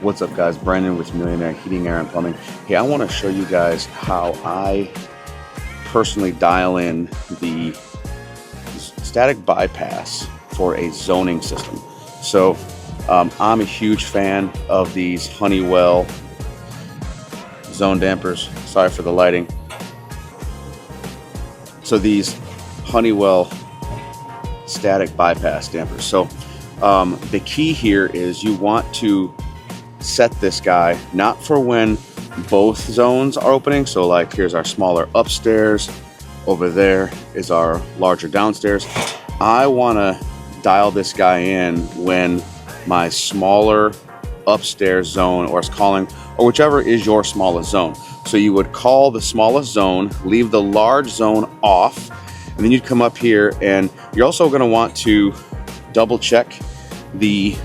What's up, guys? Brandon with Millionaire Heating, Air, and Plumbing. Hey, I want to show you guys how I personally dial in the static bypass for a zoning system. So I'm a huge fan of these Honeywell zone dampers. Sorry for the lighting. So these Honeywell static bypass dampers. So the key here is you want to set this guy not for when both zones are opening. So like here's our smaller upstairs, over there is our larger downstairs. I want to dial this guy in when my smaller upstairs zone, or it's calling, or whichever is your smallest zone. So you would call the smallest zone, leave the large zone off, and then you'd come up here, and you're also going to want to double check the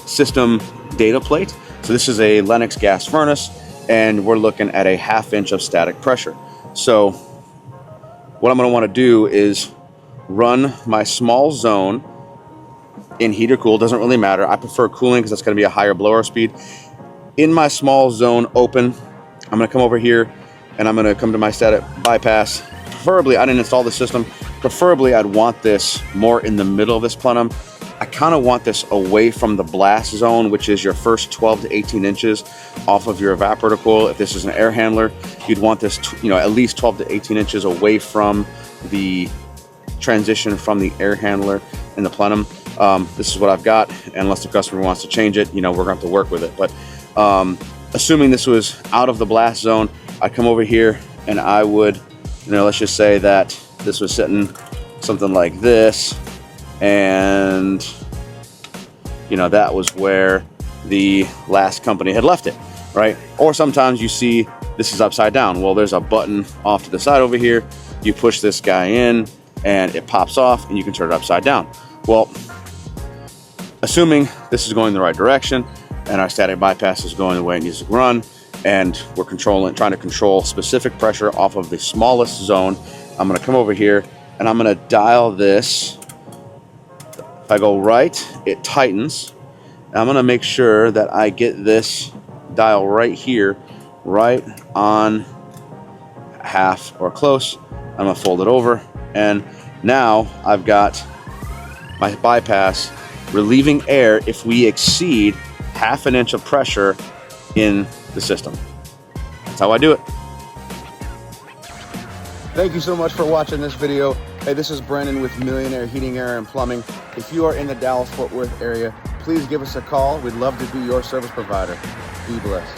system data plate. So this is a Lennox gas furnace, and we're looking at a 1/2 inch of static pressure. So what I'm going to want to do is run my small zone in heat or cool, doesn't really matter. I prefer cooling because that's going to be a higher blower speed. In my small zone open, I'm going to come over here and I'm going to come to my static bypass. Preferably, I didn't install the system. Preferably, I'd want this more in the middle of this plenum. I kind of want this away from the blast zone, which is your first 12 to 18 inches off of your evaporator coil. If this is an air handler, you'd want this, at least 12 to 18 inches away from the transition from the air handler in the plenum. This is what I've got, and unless the customer wants to change it, we're gonna have to work with it. But assuming this was out of the blast zone, I'd come over here and I would, let's just say that this was sitting something like this, and that was where the last company had left it, right? Or sometimes you see this is upside down. Well, there's a button off to the side over here. You push this guy in and it pops off and you can turn it upside down. Well, assuming this is going the right direction and our static bypass is going the way it needs to run, and we're trying to control specific pressure off of the smallest zone, I'm gonna come over here and I'm gonna dial this. If I go right, it tightens. I'm gonna make sure that I get this dial right here, right on half or close. I'm gonna fold it over, and now I've got my bypass relieving air if we exceed 1/2 inch of pressure in the system. That's how I do it. Thank you so much for watching this video. Hey, this is Brandon with Millionaire Heating, Air, and Plumbing. If you are in the Dallas-Fort Worth area, please give us a call. We'd love to be your service provider. Be blessed.